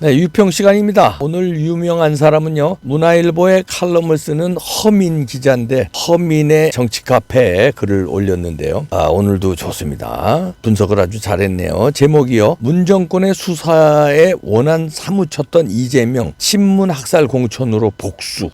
네, 유평 시간입니다. 오늘 유명한 사람은요, 문화일보에 칼럼을 쓰는 허민 기자인데 허민의 정치 카페에 글을 올렸는데요. 오늘도 좋습니다. 분석을 아주 잘했네요. 제목이요, 문정권의 수사에 원한 사무쳤던 이재명 친문 학살 공천으로 복수.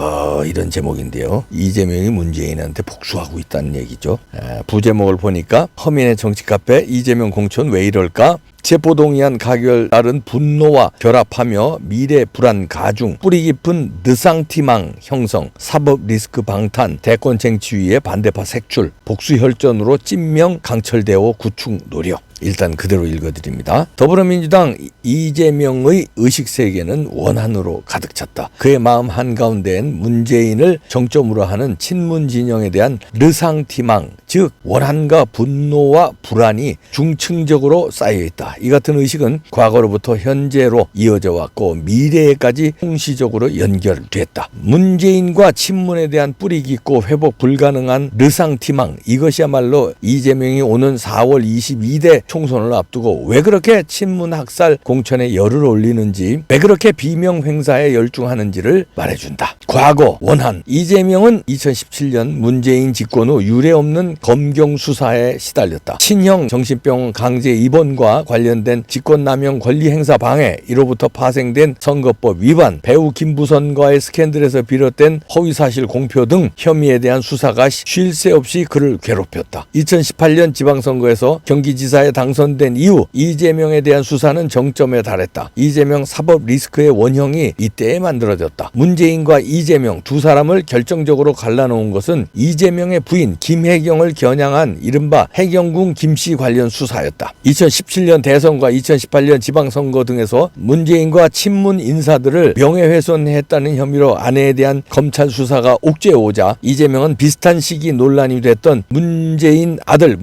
이런 제목인데요. 이재명이 문재인한테 복수하고 있다는 얘기죠. 부제목을 보니까 허민의 정치 카페 이재명 공천 왜 이럴까? 체포동의안 가결 따른 분노와 결합하며 미래 불안 가중, 뿌리 깊은 느상티망 형성, 사법 리스크 방탄, 대권 쟁취위의 반대파 색출, 복수 혈전으로 찐명 강철대오 구축 노력. 일단 그대로 읽어드립니다. 더불어민주당 이재명의 의식세계는 원한으로 가득 찼다. 그의 마음 한가운데엔 문재인을 정점으로 하는 친문 진영에 대한 르상티망, 즉 원한과 분노와 불안이 중층적으로 쌓여있다. 이 같은 의식은 과거로부터 현재로 이어져 왔고 미래에까지 통시적으로 연결됐다. 문재인과 친문에 대한 뿌리 깊고 회복 불가능한 르상티망, 이것이야말로 이재명이 오는 4월 22대 총선을 앞두고 왜 그렇게 친문 학살 공천에 열을 올리는지, 왜 그렇게 비명 행사에 열중하는지를 말해준다. 과거 원한, 이재명은 2017년 문재인 집권 후 유례없는 검경 수사에 시달렸다. 친형 정신병 강제 입원과 관련된 직권남용 권리행사 방해, 이로부터 파생된 선거법 위반, 배우 김부선과의 스캔들에서 비롯된 허위사실 공표 등 혐의에 대한 수사가 쉴 새 없이 그를 괴롭혔다. 2018년 지방선거에서 경기지사에 당선된 이후 이재명에 대한 수사는 정점에 달했다. 이재명 사법 리스크의 원형이 이때에 만들어졌다. 문재인과 이재명 두 사람을 결정적으로 갈라놓은 것은 이재명의 부인 김혜경을 겨냥한 이른바 해경궁 김씨 관련 수사였다. 2017년 대선과 2018년 지방선거 등에서 문재인과 친문 인사들을 명예훼손했다는 혐의로 아내에 대한 검찰 수사가 옥죄오자 이재명은 비슷한 시기 논란이 됐던 문재인 아들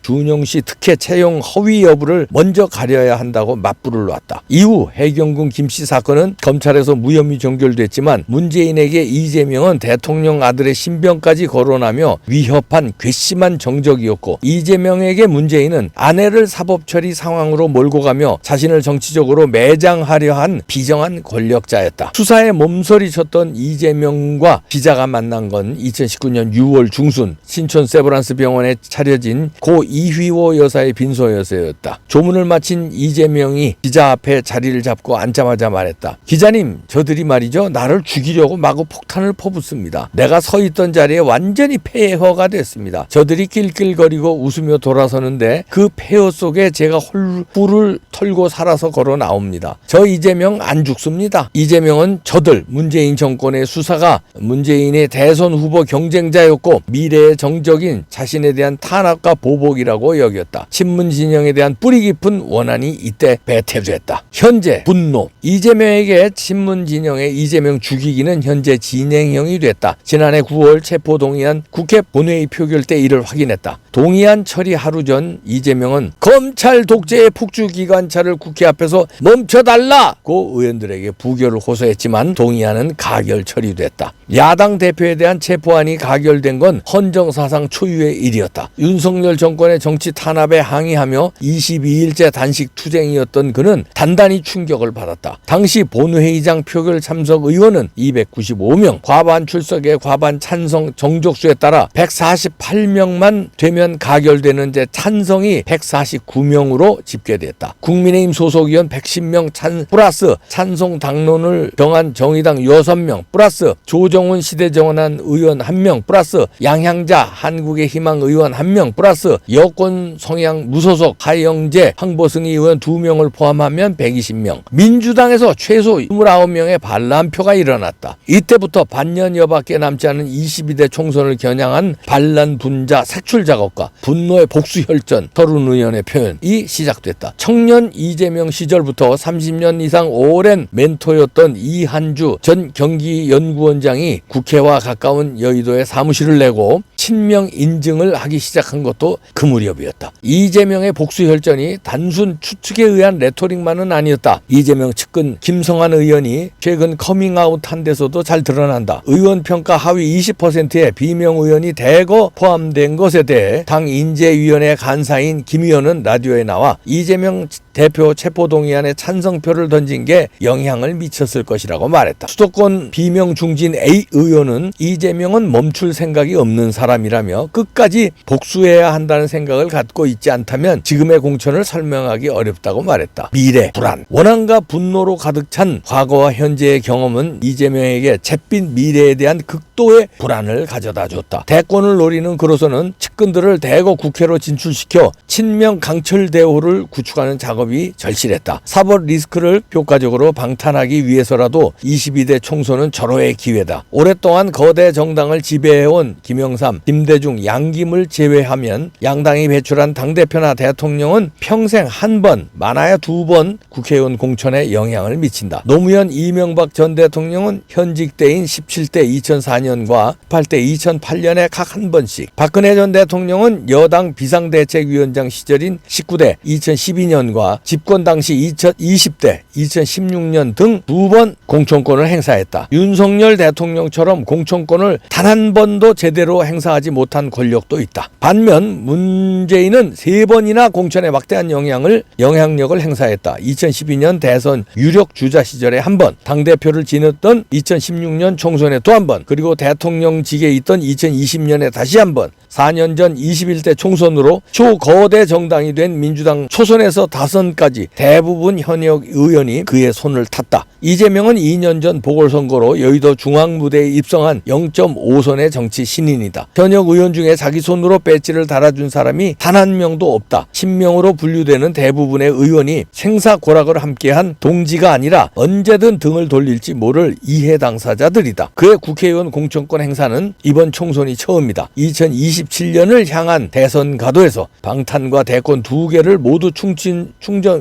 준영씨 특혜 채용 허위 여부를 먼저 가려야 한다고 맞불을 놨다. 이후 해경궁 김씨 사건은 검찰에서 무혐의 종결됐지만 문재인에게 이재명은 대통령 아들의 신병까지 거론하며 위협한 괘씸한 정적이었고, 이재명에게 문재인은 아내를 사법처리 상황으로 몰고 가며 자신을 정치적으로 매장하려 한 비정한 권력자였다. 수사에 몸서리쳤던 이재명과 기자가 만난 건 2019년 6월 중순 신촌 세브란스 병원에 차려진 고 이휘호 여사의 빈소여서였다. 조문을 마친 이재명이 기자 앞에 자리를 잡고 앉자마자 말했다. 기자님, 저들이 말이죠, 나를 죽이려고 마구 폭탄을 퍼붓습니다. 내가 서 있던 자리에 완전히 폐허가 됐습니다. 저들이 낄낄거리고 웃으며 돌아서는데 그 폐허 속에 제가 홀을 털고 살아서 걸어 나옵니다. 저 이재명 안 죽습니다. 이재명은 저들 문재인 정권의 수사가 문재인의 대선 후보 경쟁자였고 미래의 정적인 자신에 대한 탄압과 보복이라고 여겼다. 친문 진영에 대한 뿌리 깊은 원한이 이때 배태됐다. 현재 분노, 이재명에게 친문 진영의 이재명 죽이기는 현재 진행형이 됐다. 지난해 9월 체포동의안 국회 본회의 표결 때 이를 확인했다. 동의안 처리 하루 전 이재명은 검찰 독재의 폭주기관차를 국회 앞에서 멈춰달라고 의원들에게 부결을 호소했지만 동의안은 가결 처리됐다. 야당 대표에 대한 체포안이 가결된 건 헌정사상 초유의 일이었다. 윤석열 정권의 정치 탄압에 항의하며 22일째 단식 투쟁이었던 그는 단단히 충격을 받았다. 당시 본회의장 표결 참석 의원은 295명, 과반 출석에 과반 찬성 정족수에 따라 148명만 되면 가결되는 데 찬성이 149명으로 집계됐다. 국민의힘 소속 의원 110명 플러스 찬성 당론을 정한 정의당 6명 플러스 조정훈 시대정원한 의원 1명 플러스 양향자 한국의 희망 의원 1명 플러스 여권 성향 무소속 하영재 황보승희 의원 2명을 포함하면 120명. 민주당에서 최소 29명의 반란표가 일어났다. 이때부터 반년여밖에 남지 않은 22대 총선을 겨냥한 반란 분자 색출 작업과 분노의 복수 혈전, 서른 의원의 표현이 시작됐다. 청년 이재명 시절부터 30년 이상 오랜 멘토였던 이한주 전 경기연구원장이 국회와 가까운 여의도에 사무실을 내고 친명 인증을 하기 시작한 것도 그 무렵이었다. 이재명의 복수 혈전이 단순 추측에 의한 레토릭만은 아니었다. 이재명 측근 김성환 의원이 최근 커밍아웃한 다른 데서도 잘 드러난다. 의원 평가 하위 20%의 비명 의원이 대거 포함된 것에 대해 당 인재위원회 간사인 김 의원은 라디오에 나와 이재명 대표 체포동의안에 찬성표를 던진 게 영향을 미쳤을 것이라고 말했다. 수도권 비명 중진 A 의원은 이재명은 멈출 생각이 없는 사람이라며 끝까지 복수해야 한다는 생각을 갖고 있지 않다면 지금의 공천을 설명하기 어렵다고 말했다. 미래, 불안, 원한과 분노로 가득 찬 과거와 현재의 경험은 이재명에게 잿빛 미래에 대한 극도의 불안을 가져다 줬다. 대권을 노리는 그로서는 측근들을 대거 국회로 진출시켜 친명 강철 대우를 구축하는 작업이 절실했다. 사법 리스크를 효과적으로 방탄하기 위해서라도 22대 총선은 절호의 기회다. 오랫동안 거대 정당을 지배해온 김영삼, 김대중, 양김을 제외하면 양당이 배출한 당대표나 대통령은 평생 한 번, 많아야 두 번 국회의원 공천에 영향을 미친다. 노무현 이명박 전 대통령은 현직 때인 17대 2004년과 18대 2008년에 각 한 번씩, 박근혜 전 대통령은 여당 비상대책위원장 시절인 19대 2012년과 집권 당시 20대 2016년 등 두 번 공천권을 행사했다. 윤석열 대통령처럼 공천권을 단 한 번도 제대로 행사하지 못한 권력도 있다. 반면 문재인은 세 번이나 공천에 막대한 영향력을 행사했다. 2012년 대선 유력 주자 시절에 한 번, 당대표를 지냈던 2016년 총선에 또 한 번, 그리고 대통령직에 있던 2020년에 다시 한 번, 4년 전 21대 총선으로 초거대 정당이 된 민주당 초선에서 다선까지 대부분 현역 의원이 그의 손을 탔다. 이재명은 2년 전 보궐선거로 여의도 중앙무대에 입성한 0.5선의 정치 신인이다. 현역 의원 중에 자기 손으로 배지를 달아준 사람이 단 한 명도 없다. 친명으로 분류되는 대부분의 의원이 생사고락을 함께한 동지가 아니라 언제든 등을 돌릴지 모를 이해 당사자들이다. 그의 국회의원 공천권 행사는 이번 총선이 처음이다. 2027년을 향한 대선 가도에서 방탄과 대권 두 개를 모두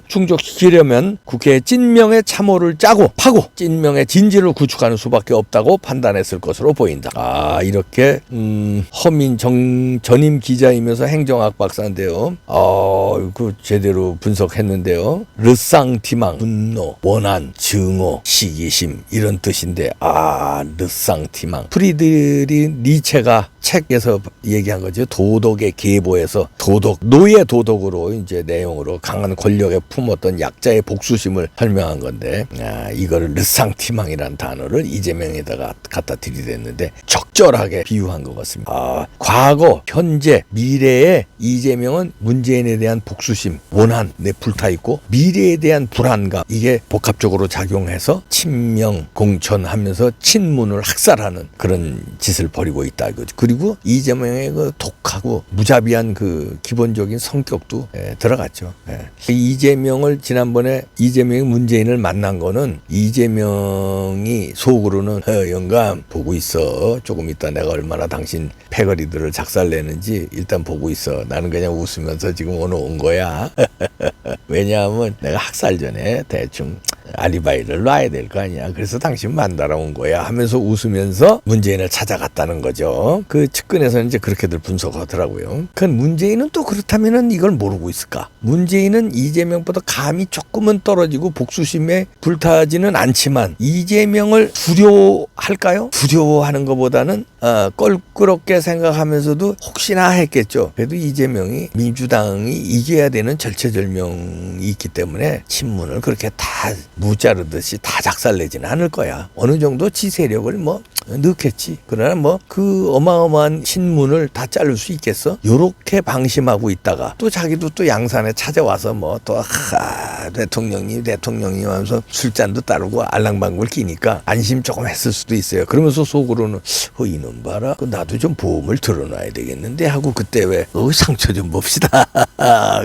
충족시키려면 국회의 찐명의 참호를 짜고 파고 찐명의 진지를 구축하는 수밖에 없다고 판단했을 것으로 보인다. 이렇게 허민 전임 기자이면서 행정학 박사인데요. 그 제대로 분석했는데요. 르상티망, 분노, 원한, 증오, 시기심 이런 뜻인데 르상티망. 프리드리 니체가 책에서 얘기한 거죠. 도덕의 계보에서 노예 도덕으로 이제 내용으로 강한 권력에 품었던 약자의 복수심을 설명한 건데, 이거를 르상티망이라는 단어를 이재명에다가 갖다 들이댔는데 적절하게 비유한 것 같습니다. 과거, 현재, 미래에 이재명은 문재인에 대한 복수심, 원한, 불타있고 미래에 대한 불안감, 이게 복합적으로 작용해서 친명 공천하면서 친문을 학살하는 그런 짓을 벌이고 있다 이거죠. 그리고 이재명의 그 독하고 무자비한 그 기본적인 성격도 들어갔죠. 이재명을 지난번에 이재명이 문재인을 만난 거는 이재명이 속으로는 영감 보고 있어. 조금 있다 내가 얼마나 당신 패거리들을 작살내는지 일단 보고 있어. 나는 그냥 웃으면서 지금 오늘 온 거야. 왜냐하면 내가 학살 전에 대충 알리바이를 놔야 될 거 아니야. 그래서 당신 만나러 온 거야 하면서 웃으면서 문재인을 찾아갔다는 거죠. 그 측근에서는 이제 그렇게들 분석하더라고요. 그 문재인은 또 그렇다면은 이걸 모르고 있을까? 문재인은 이재명보다 감이 조금은 떨어지고 복수심에 불타지는 않지만 이재명을 두려워할까요? 두려워하는 것보다는 껄끄럽게 생각하면서도 혹시나 했겠죠. 그래도 이재명이 민주당이 이겨야 되는 절체절명이 있기 때문에 친문을 그렇게 다 무자르듯이 다 작살내지는 않을 거야. 어느 정도 지 세력을 넣겠지. 그러나 그 어마어마한 신문을 다 자를 수 있겠어? 요렇게 방심하고 있다가 또 자기도 또 양산에 찾아와서 대통령님 하면서 술잔도 따르고 알랑방구를 끼니까 안심 조금 했을 수도 있어요. 그러면서 속으로는 이놈 봐라. 나도 좀 보험을 들어놔야 되겠는데 하고 그때 왜 상처 좀 봅시다.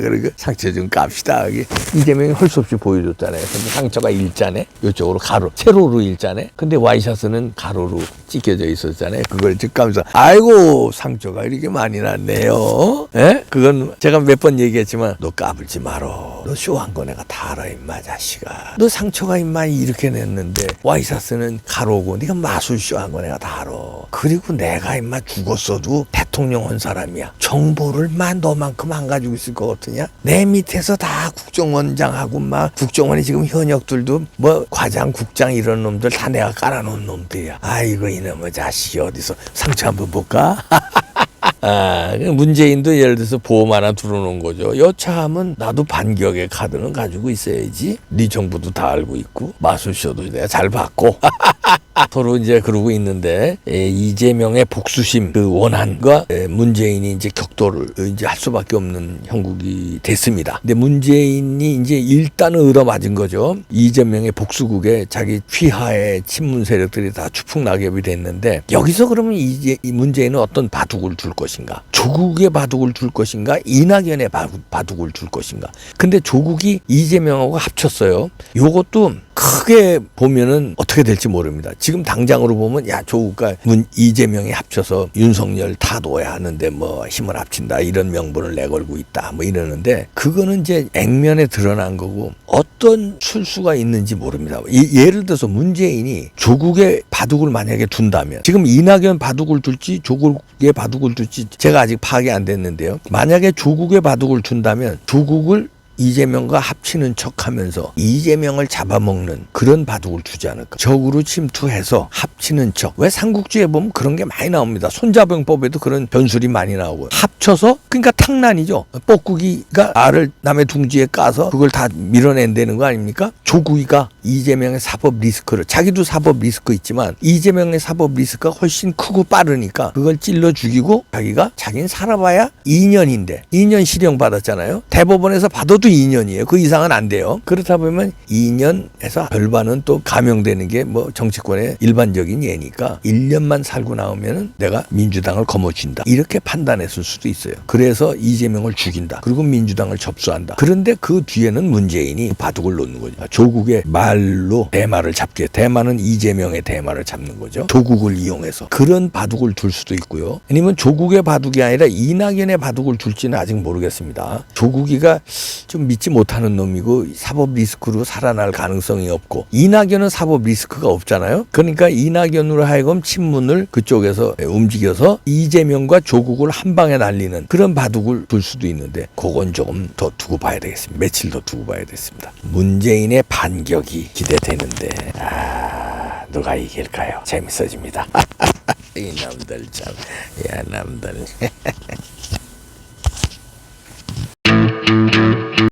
그리고 상처 좀 깝시다. 이재명이 할 수 없이 보여줬잖아요. 근데 상처가 일자네. 이쪽으로 세로로 일자네. 근데 와이셔츠는 가로로 찍혀져 있었잖아요. 그걸 즉감사 아이고 상처가 이렇게 많이 났네요. 예? 그건 제가 몇 번 얘기했지만 너 까불지 말어. 너 쇼한 거 내가 다 알아 임마 자식아. 너 상처가 임마 이렇게 냈는데 와이사스는 가로고 네가 마술 쇼한 거 내가 다 알아. 그리고 내가 임마 죽었어도 대통령 한 사람이야. 정보를 만 너만큼 안 가지고 있을 것 같으냐? 내 밑에서 다 국정원장하고 막 국정원이 지금 현역들도 뭐 과장 국장 이런 놈들 다 내가 깔아놓은 놈들이야. 아이고 이놈의 자식이 어디서 상처 한번 볼까? 문재인도 예를 들어서 보험 하나 들어놓은 거죠. 여차하면 나도 반격의 카드는 가지고 있어야지. 네 정부도 다 알고 있고 마술쇼도 내가 잘 봤고 서로 이제 그러고 있는데 이재명의 복수심 그 원한과 문재인이 이제 격돌을 이제 할 수밖에 없는 형국이 됐습니다. 근데 문재인이 이제 일단은 얻어맞은 거죠. 이재명의 복수국에 자기 휘하의 친문 세력들이 다 추풍낙엽이 됐는데 여기서 그러면 이제 이 문재인은 어떤 바둑을 둘 것인가? 조국의 바둑을 둘 것인가? 이낙연의 바둑을 둘 것인가? 근데 조국이 이재명하고 합쳤어요. 요것도 크게 보면은 어떻게 될지 모릅니다. 지금 당장으로 보면 야 조국과 이재명이 합쳐서 윤석열 타도야 하는데 뭐 힘을 합친다 이런 명분을 내걸고 있다 뭐 이러는데 그거는 이제 액면에 드러난 거고 어떤 술수가 있는지 모릅니다. 예를 들어서 문재인이 조국의 바둑을 만약에 둔다면 지금 이낙연 바둑을 둘지 조국의 바둑을 둘지 제가 아직 파악이 안 됐는데요. 만약에 조국의 바둑을 둔다면 조국을 이재명과 합치는 척하면서 이재명을 잡아먹는 그런 바둑을 두지 않을까. 적으로 침투해서 합치는 척. 왜 삼국지에 보면 그런 게 많이 나옵니다. 손자병법에도 그런 변술이 많이 나오고 합쳐서 그러니까 탕난이죠. 뻐꾸기가 알을 남의 둥지에 까서 그걸 다 밀어낸다는 거 아닙니까? 조국이가 이재명의 사법 리스크를 자기도 사법 리스크 있지만 이재명의 사법 리스크가 훨씬 크고 빠르니까 그걸 찔러 죽이고 자기는 살아봐야 2년인데 2년 실형 받았잖아요. 대법원에서 받아도 2년이에요. 그 이상은 안 돼요. 그렇다 보면 2년에서 별반은 또 감형되는 게 뭐 정치권의 일반적인 예니까 1년만 살고 나오면은 내가 민주당을 거머쥔다. 이렇게 판단했을 수도 있어요. 그래서 이재명을 죽인다. 그리고 민주당을 접수한다. 그런데 그 뒤에는 문재인이 바둑을 놓는 거죠. 조국의 말로 대마를 잡게. 대마는 이재명의 대마를 잡는 거죠. 조국을 이용해서. 그런 바둑을 둘 수도 있고요. 아니면 조국의 바둑이 아니라 이낙연의 바둑을 둘지는 아직 모르겠습니다. 조국이가 좀 믿지 못하는 놈이고 사법 리스크로 살아날 가능성이 없고 이낙연은 사법 리스크가 없잖아요. 그러니까 이낙연으로 하여금 친문을 그쪽에서 움직여서 이재명과 조국을 한 방에 날리는 그런 바둑을 둘 수도 있는데 그건 조금 더 두고 봐야 되겠습니다. 며칠 더 두고 봐야 되겠습니다. 문재인의 반격이 기대되는데 누가 이길까요? 재밌어집니다. 이 남들 참, 야 남들.